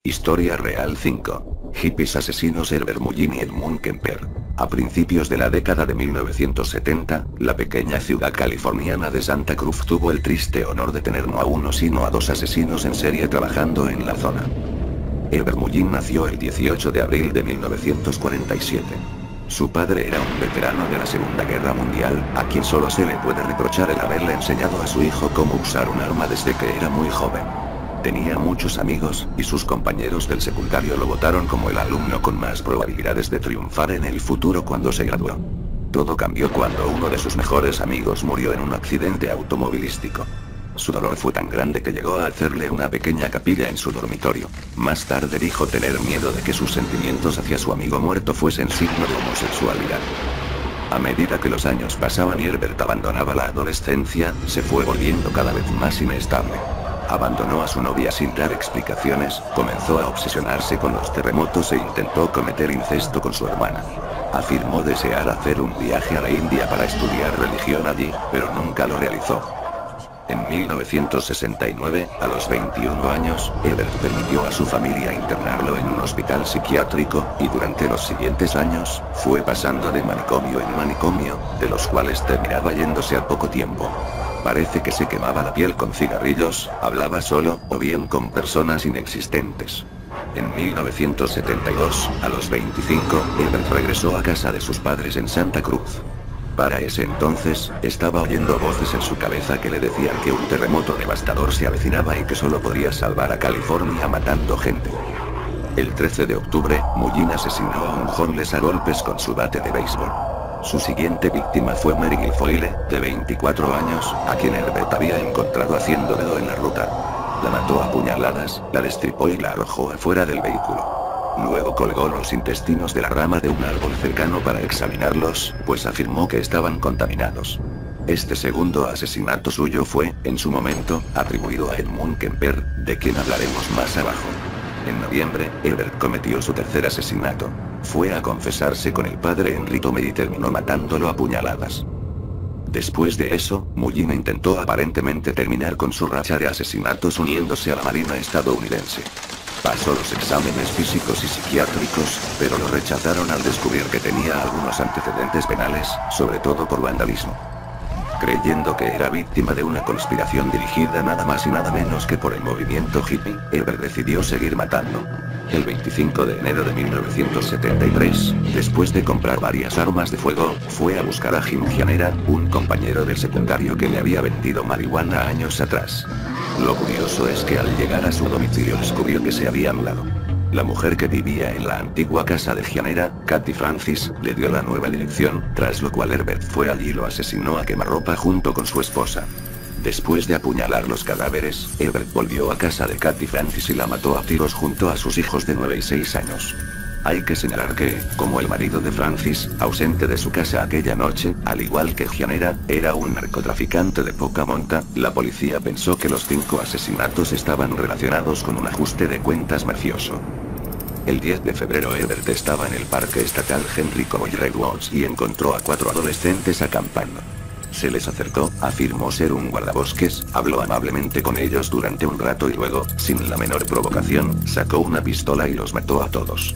Historia real 5. Hippies asesinos Herbert Mullin y Edmund Kemper. A principios de la década de 1970, la pequeña ciudad californiana de Santa Cruz tuvo el triste honor de tener no a uno sino a dos asesinos en serie trabajando en la zona. Herbert Mullin nació el 18 de abril de 1947. Su padre era un veterano de la Segunda Guerra Mundial, a quien solo se le puede reprochar el haberle enseñado a su hijo cómo usar un arma desde que era muy joven. Tenía muchos amigos, y sus compañeros del secundario lo votaron como el alumno con más probabilidades de triunfar en el futuro cuando se graduó. Todo cambió cuando uno de sus mejores amigos murió en un accidente automovilístico. Su dolor fue tan grande que llegó a hacerle una pequeña capilla en su dormitorio. Más tarde dijo tener miedo de que sus sentimientos hacia su amigo muerto fuesen signo de homosexualidad. A medida que los años pasaban y Herbert abandonaba la adolescencia, se fue volviendo cada vez más inestable. Abandonó a su novia sin dar explicaciones, comenzó a obsesionarse con los terremotos e intentó cometer incesto con su hermana. Afirmó desear hacer un viaje a la India para estudiar religión allí, pero nunca lo realizó. En 1969, a los 21 años, Herbert permitió a su familia internarlo en un hospital psiquiátrico, y durante los siguientes años, fue pasando de manicomio en manicomio, de los cuales terminaba yéndose al poco tiempo. Parece que se quemaba la piel con cigarrillos, hablaba solo, o bien con personas inexistentes. En 1972, a los 25, Herbert regresó a casa de sus padres en Santa Cruz. Para ese entonces, estaba oyendo voces en su cabeza que le decían que un terremoto devastador se avecinaba y que solo podía salvar a California matando gente. El 13 de octubre, Mullin asesinó a un homeless a golpes con su bate de béisbol. Su siguiente víctima fue Mary Guilfoyle, de 24 años, a quien Herbert había encontrado haciendo dedo en la ruta. La mató a puñaladas, la destripó y la arrojó afuera del vehículo. Luego colgó los intestinos de la rama de un árbol cercano para examinarlos, pues afirmó que estaban contaminados. Este segundo asesinato suyo fue, en su momento, atribuido a Edmund Kemper, de quien hablaremos más abajo. En noviembre, Herbert cometió su tercer asesinato. Fue a confesarse con el padre en rito y terminó matándolo a puñaladas. Después de eso, Mullin intentó aparentemente terminar con su racha de asesinatos uniéndose a la Marina estadounidense. Pasó los exámenes físicos y psiquiátricos, pero lo rechazaron al descubrir que tenía algunos antecedentes penales, sobre todo por vandalismo. Creyendo que era víctima de una conspiración dirigida nada más y nada menos que por el movimiento hippie, Herbert decidió seguir matando. El 25 de enero de 1973, después de comprar varias armas de fuego, fue a buscar a Jim Gianera, un compañero del secundario que le había vendido marihuana años atrás. Lo curioso es que al llegar a su domicilio descubrió que se había anulado. La mujer que vivía en la antigua casa de Gianera, Kathy Francis, le dio la nueva dirección, tras lo cual Herbert fue allí y lo asesinó a quemarropa junto con su esposa. Después de apuñalar los cadáveres, Herbert volvió a casa de Kathy Francis y la mató a tiros junto a sus hijos de 9 y 6 años. Hay que señalar que, como el marido de Francis, ausente de su casa aquella noche, al igual que Gianera, era un narcotraficante de poca monta, la policía pensó que los 5 asesinatos estaban relacionados con un ajuste de cuentas mafioso. El 10 de febrero Herbert estaba en el parque estatal Henry Coboy Redwoods y encontró a 4 adolescentes acampando. Se les acercó, afirmó ser un guardabosques, habló amablemente con ellos durante un rato y luego, sin la menor provocación, sacó una pistola y los mató a todos.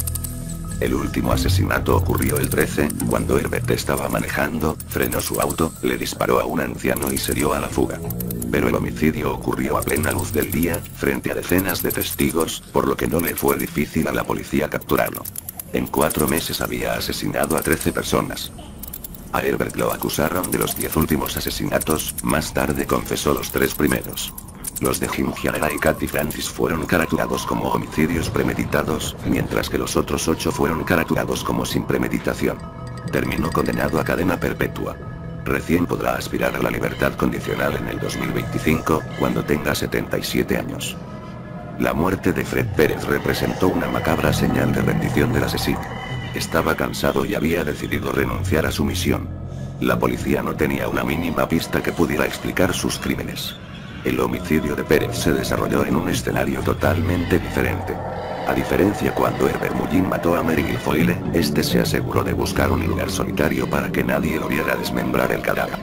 El último asesinato ocurrió el 13, cuando Herbert estaba manejando, frenó su auto, le disparó a un anciano y se dio a la fuga. Pero el homicidio ocurrió a plena luz del día, frente a decenas de testigos, por lo que no le fue difícil a la policía capturarlo. En 4 meses había asesinado a 13 personas. A Herbert lo acusaron de los 10 últimos asesinatos, más tarde confesó los 3 primeros. Los de Jim Gianera y Kathy Francis fueron caratulados como homicidios premeditados, mientras que los otros 8 fueron caratulados como sin premeditación. Terminó condenado a cadena perpetua. Recién podrá aspirar a la libertad condicional en el 2025, cuando tenga 77 años. La muerte de Fred Pérez representó una macabra señal de rendición del asesino. Estaba cansado y había decidido renunciar a su misión. La policía no tenía una mínima pista que pudiera explicar sus crímenes. El homicidio de Pérez se desarrolló en un escenario totalmente diferente. A diferencia cuando Herbert Mullin mató a Mary Guilfoyle, este se aseguró de buscar un lugar solitario para que nadie lo viera desmembrar el cadáver.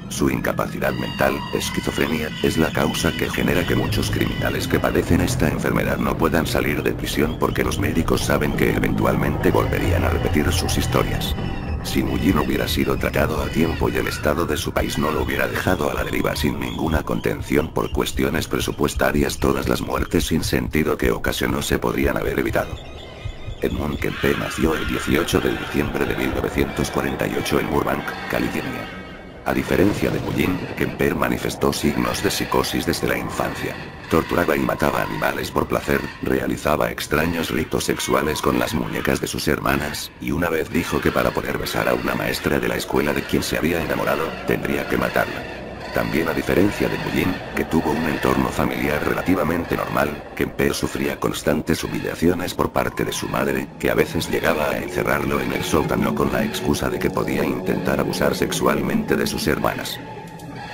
Su incapacidad mental, esquizofrenia, es la causa que genera que muchos criminales que padecen esta enfermedad no puedan salir de prisión porque los médicos saben que eventualmente volverían a repetir sus historias. Si Mullin hubiera sido tratado a tiempo y el estado de su país no lo hubiera dejado a la deriva sin ninguna contención por cuestiones presupuestarias, todas las muertes sin sentido que ocasionó se podrían haber evitado. Edmund Kemper nació el 18 de diciembre de 1948 en Burbank, California. A diferencia de Mullin, Kemper manifestó signos de psicosis desde la infancia. Torturaba y mataba animales por placer, realizaba extraños ritos sexuales con las muñecas de sus hermanas, y una vez dijo que para poder besar a una maestra de la escuela de quien se había enamorado, tendría que matarla. También a diferencia de Mullin, que tuvo un entorno familiar relativamente normal, Kemper sufría constantes humillaciones por parte de su madre, que a veces llegaba a encerrarlo en el sótano con la excusa de que podía intentar abusar sexualmente de sus hermanas.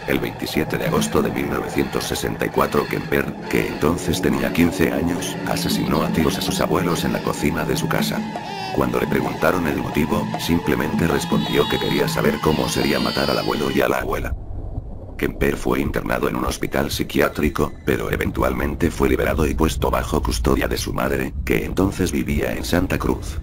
El 27 de agosto de 1964 Kemper, que entonces tenía 15 años, asesinó a tiros a sus abuelos en la cocina de su casa. Cuando le preguntaron el motivo, simplemente respondió que quería saber cómo sería matar al abuelo y a la abuela. Kemper fue internado en un hospital psiquiátrico, pero eventualmente fue liberado y puesto bajo custodia de su madre, que entonces vivía en Santa Cruz.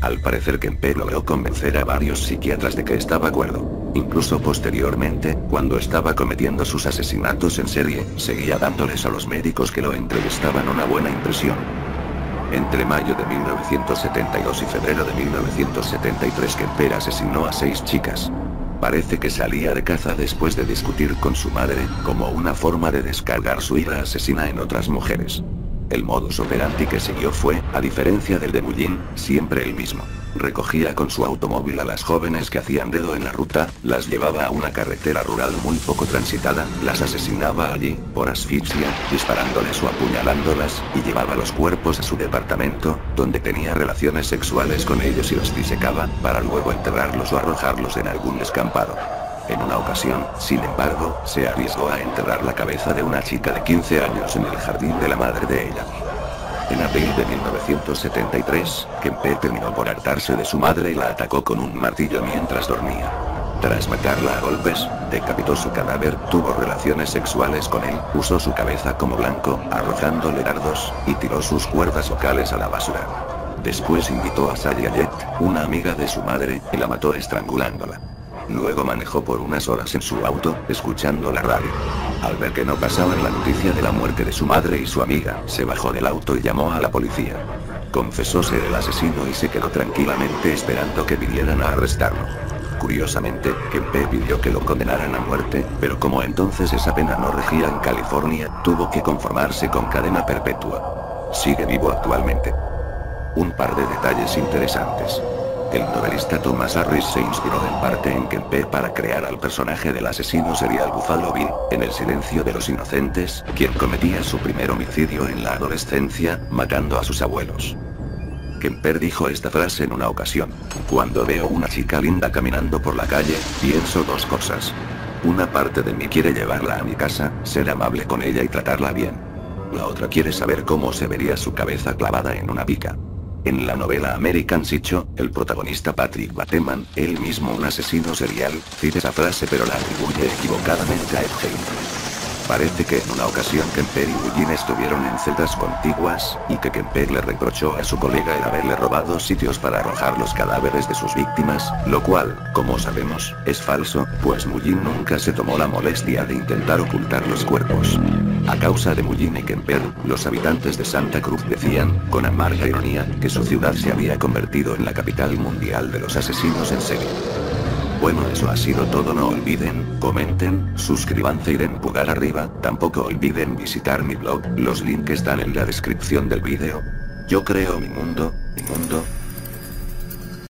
Al parecer Kemper logró convencer a varios psiquiatras de que estaba cuerdo. Incluso posteriormente, cuando estaba cometiendo sus asesinatos en serie, seguía dándoles a los médicos que lo entrevistaban una buena impresión. Entre mayo de 1972 y febrero de 1973 Kemper asesinó a 6 chicas. Parece que salía de caza después de discutir con su madre, como una forma de descargar su ira asesina en otras mujeres. El modus operandi que siguió fue, a diferencia del de Mullin, siempre el mismo. Recogía con su automóvil a las jóvenes que hacían dedo en la ruta, las llevaba a una carretera rural muy poco transitada, las asesinaba allí, por asfixia, disparándoles o apuñalándolas, y llevaba los cuerpos a su departamento, donde tenía relaciones sexuales con ellos y los disecaba, para luego enterrarlos o arrojarlos en algún descampado. En una ocasión, sin embargo, se arriesgó a enterrar la cabeza de una chica de 15 años en el jardín de la madre de ella. En abril de 1973, Kemper terminó por hartarse de su madre y la atacó con un martillo mientras dormía. Tras matarla a golpes, decapitó su cadáver, tuvo relaciones sexuales con él, usó su cabeza como blanco, arrojándole dardos, y tiró sus cuerdas vocales a la basura. Después invitó a Sally Allett, una amiga de su madre, y la mató estrangulándola. Luego manejó por unas horas en su auto, escuchando la radio. Al ver que no pasaban la noticia de la muerte de su madre y su amiga, se bajó del auto y llamó a la policía. Confesó ser el asesino y se quedó tranquilamente esperando que vinieran a arrestarlo. Curiosamente, Kemper pidió que lo condenaran a muerte, pero como entonces esa pena no regía en California, tuvo que conformarse con cadena perpetua. Sigue vivo actualmente. Un par de detalles interesantes. El novelista Thomas Harris se inspiró en parte en Kemper para crear al personaje del asesino serial Buffalo Bill, en El silencio de los inocentes, quien cometía su primer homicidio en la adolescencia, matando a sus abuelos. Kemper dijo esta frase en una ocasión: "Cuando veo una chica linda caminando por la calle, pienso dos cosas. Una parte de mí quiere llevarla a mi casa, ser amable con ella y tratarla bien. La otra quiere saber cómo se vería su cabeza clavada en una pica". En la novela American Psycho, el protagonista Patrick Bateman, él mismo un asesino serial, cita esa frase pero la atribuye equivocadamente a Ed Gein. Parece que en una ocasión Kemper y Mullin estuvieron en celdas contiguas, y que Kemper le reprochó a su colega el haberle robado sitios para arrojar los cadáveres de sus víctimas, lo cual, como sabemos, es falso, pues Mullin nunca se tomó la molestia de intentar ocultar los cuerpos. A causa de Mullin y Kemper, los habitantes de Santa Cruz decían, con amarga ironía, que su ciudad se había convertido en la capital mundial de los asesinos en serie. Bueno, eso ha sido todo. No olviden, comenten, suscríbanse y den pulgar arriba, tampoco olviden visitar mi blog, los links están en la descripción del vídeo. Yo creo mi mundo,